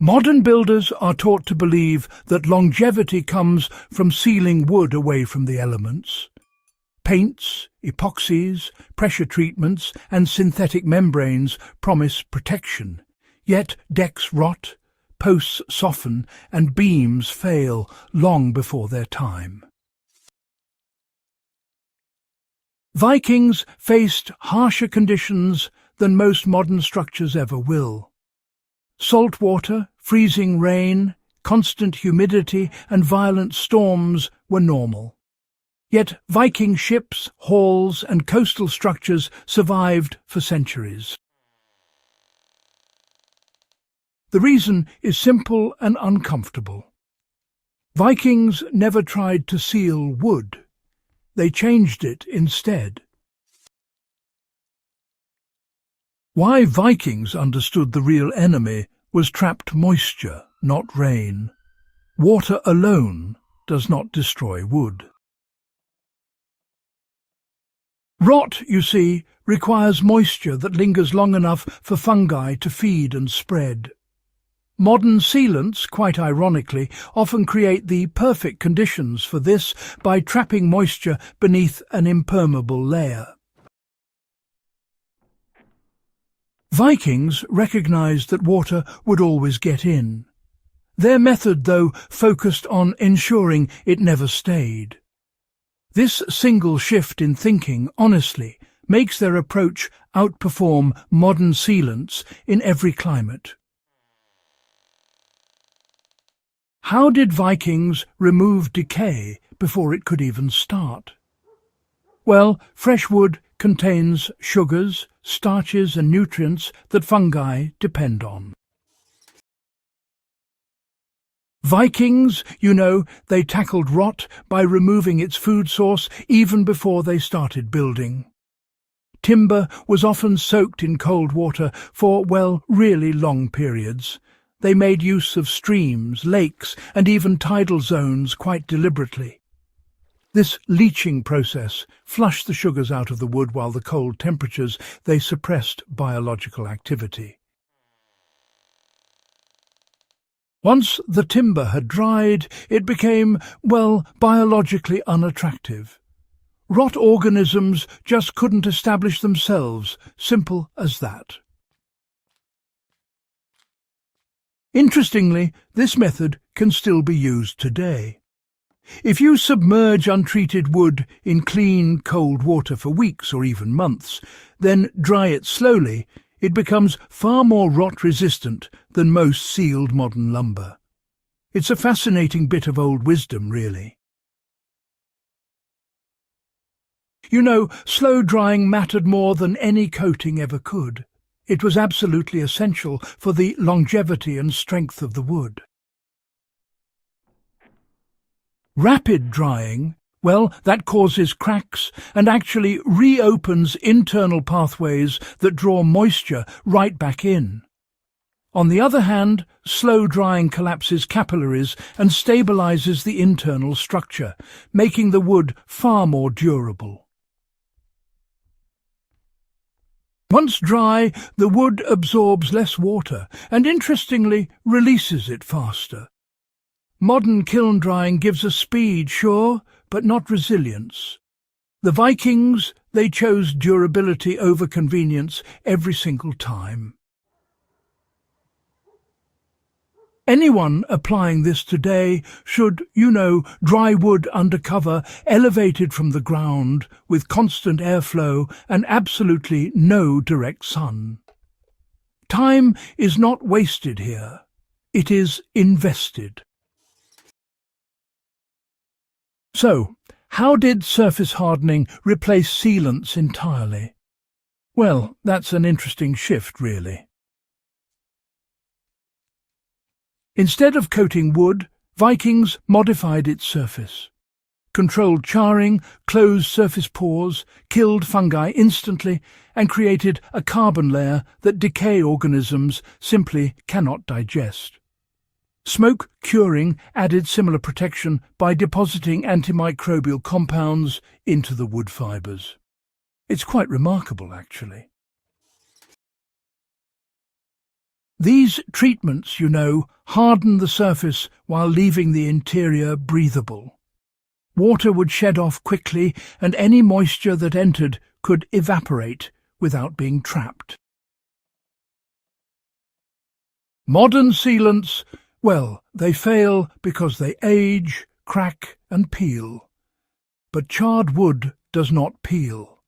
Modern builders are taught to believe that longevity comes from sealing wood away from the elements. Paints, epoxies, pressure treatments and synthetic membranes promise protection, yet decks rot, posts soften and beams fail long before their time. Vikings faced harsher conditions than most modern structures ever will. Salt water, freezing rain, constant humidity and violent storms were normal. Yet Viking ships, halls and coastal structures survived for centuries. The reason is simple and uncomfortable. Vikings never tried to seal wood. They changed it instead. Why Vikings understood the real enemy was trapped moisture, not rain. Water alone does not destroy wood. Rot, you see, requires moisture that lingers long enough for fungi to feed and spread. Modern sealants, quite ironically, often create the perfect conditions for this by trapping moisture beneath an impermeable layer. Vikings recognized that water would always get in. Their method, though, focused on ensuring it never stayed. This single shift in thinking, honestly, makes their approach outperform modern sealants in every climate. How did Vikings remove decay before it could even start? Well, fresh wood contains sugars, starches and nutrients that fungi depend on. Vikings, you know, they tackled rot by removing its food source even before they started building. Timber was often soaked in cold water for, well, really long periods. They made use of streams, lakes, and even tidal zones quite deliberately. This leaching process flushed the sugars out of the wood while the cold temperatures they suppressed biological activity. Once the timber had dried, it became, well, biologically unattractive. Rot organisms just couldn't establish themselves, simple as that. Interestingly, this method can still be used today. If you submerge untreated wood in clean, cold water for weeks or even months, then dry it slowly, it becomes far more rot-resistant than most sealed modern lumber. It's a fascinating bit of old wisdom, really. You know, slow drying mattered more than any coating ever could. It was absolutely essential for the longevity and strength of the wood. Rapid drying, well, that causes cracks and actually reopens internal pathways that draw moisture right back in. On the other hand, slow drying collapses capillaries and stabilizes the internal structure, making the wood far more durable. Once dry, the wood absorbs less water and, interestingly, releases it faster. Modern kiln drying gives us speed, sure, but not resilience. The Vikings, they chose durability over convenience every single time. Anyone applying this today should, you know, dry wood under cover, elevated from the ground, with constant airflow and absolutely no direct sun. Time is not wasted here. It is invested. So, how did surface hardening replace sealants entirely? Well, that's an interesting shift, really. Instead of coating wood, Vikings modified its surface. Controlled charring, closed surface pores, killed fungi instantly, and created a carbon layer that decay organisms simply cannot digest. Smoke curing added similar protection by depositing antimicrobial compounds into the wood fibres. It's quite remarkable, actually. These treatments, harden the surface while leaving the interior breathable. Water would shed off quickly, and any moisture that entered could evaporate without being trapped. Modern sealants, they fail because they age, crack and peel. But charred wood does not peel.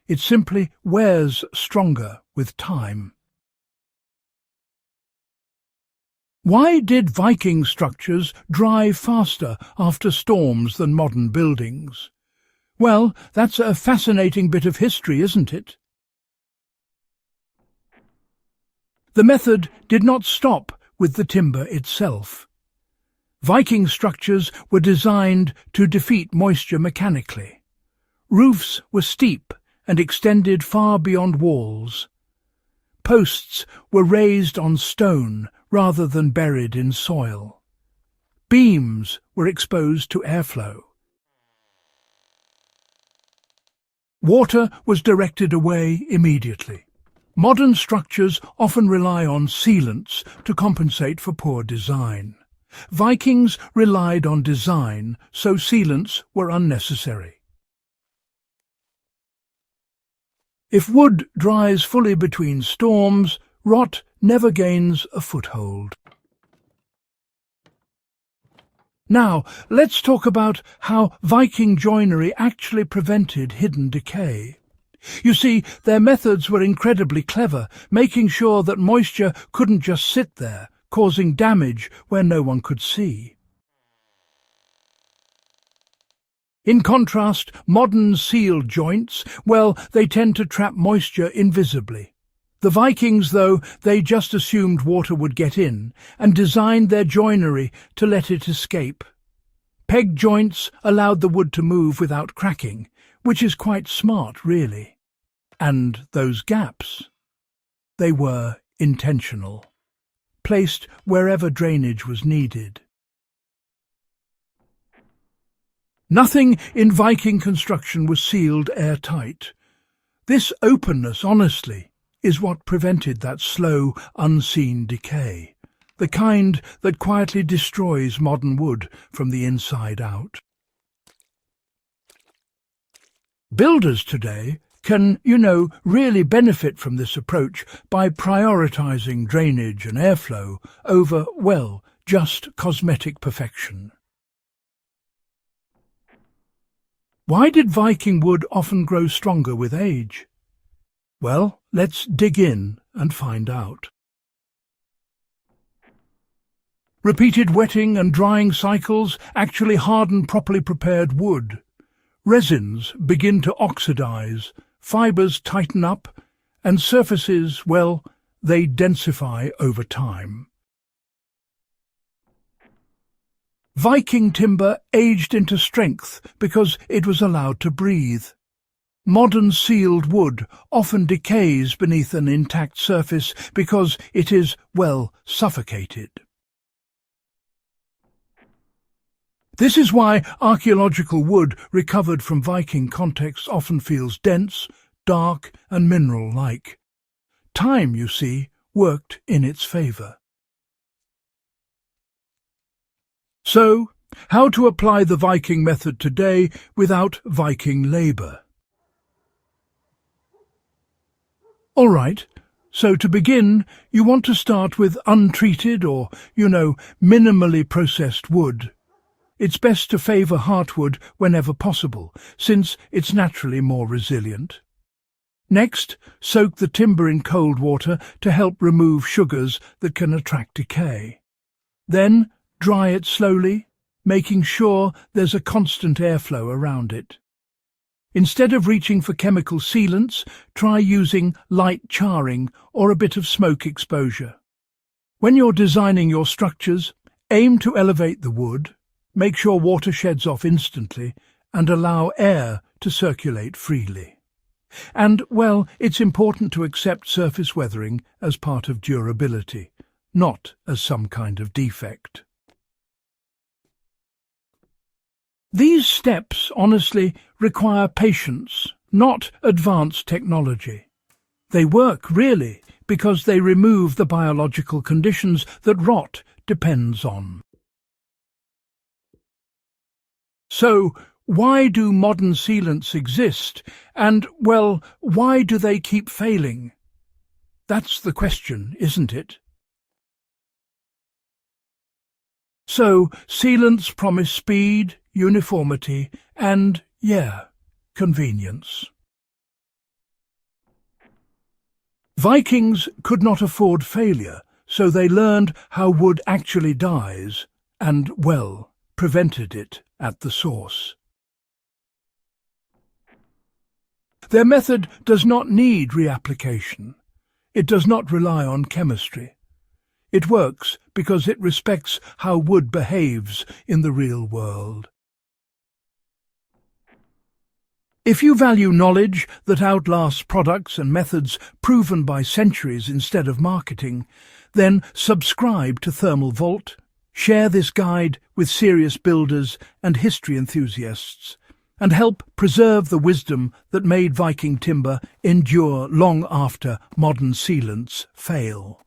It simply wears stronger with time. Why did Viking structures dry faster after storms than modern buildings? Well, that's a fascinating bit of history, isn't it? The method did not stop with the timber itself. Viking structures were designed to defeat moisture mechanically. Roofs were steep and extended far beyond walls. Posts were raised on stone rather than buried in soil. Beams were exposed to airflow. Water was directed away immediately. Modern structures often rely on sealants to compensate for poor design. Vikings relied on design, so sealants were unnecessary. If wood dries fully between storms, rot never gains a foothold. Now, let's talk about how Viking joinery actually prevented hidden decay. You see, their methods were incredibly clever, making sure that moisture couldn't just sit there, causing damage where no one could see. In contrast, modern sealed joints, they tend to trap moisture invisibly. The Vikings, though, they just assumed water would get in and designed their joinery to let it escape. Peg joints allowed the wood to move without cracking, which is quite smart, really. And those gaps, they were intentional, placed wherever drainage was needed. Nothing in Viking construction was sealed airtight. This openness, honestly, is what prevented that slow, unseen decay, the kind that quietly destroys modern wood from the inside out. Builders today can, really benefit from this approach by prioritizing drainage and airflow over, just cosmetic perfection. Why did Viking wood often grow stronger with age? Well, let's dig in and find out. Repeated wetting and drying cycles actually harden properly prepared wood. Resins begin to oxidize, fibers tighten up, and surfaces, they densify over time. Viking timber aged into strength because it was allowed to breathe. Modern sealed wood often decays beneath an intact surface because it is, suffocated. This is why archaeological wood recovered from Viking contexts often feels dense, dark and mineral-like. Time, you see, worked in its favour. So, how to apply the Viking method today without Viking labour? All right, so to begin, you want to start with untreated or, minimally processed wood. It's best to favour heartwood whenever possible, since it's naturally more resilient. Next, soak the timber in cold water to help remove sugars that can attract decay. Then, dry it slowly, making sure there's a constant airflow around it. Instead of reaching for chemical sealants, try using light charring or a bit of smoke exposure. When you're designing your structures, aim to elevate the wood, make sure water sheds off instantly, and allow air to circulate freely. And, it's important to accept surface weathering as part of durability, not as some kind of defect. These steps, honestly, require patience, not advanced technology. They work, really, because they remove the biological conditions that rot depends on. So, why do modern sealants exist? And, well, why do they keep failing? That's the question, isn't it? So, sealants promise speed, uniformity, and, convenience. Vikings could not afford failure, so they learned how wood actually dies and, well, prevented it at the source. Their method does not need reapplication. It does not rely on chemistry. It works because it respects how wood behaves in the real world. If you value knowledge that outlasts products and methods proven by centuries instead of marketing, then subscribe to Thermal Vault. Share this guide with serious builders and history enthusiasts, and help preserve the wisdom that made Viking timber endure long after modern sealants fail.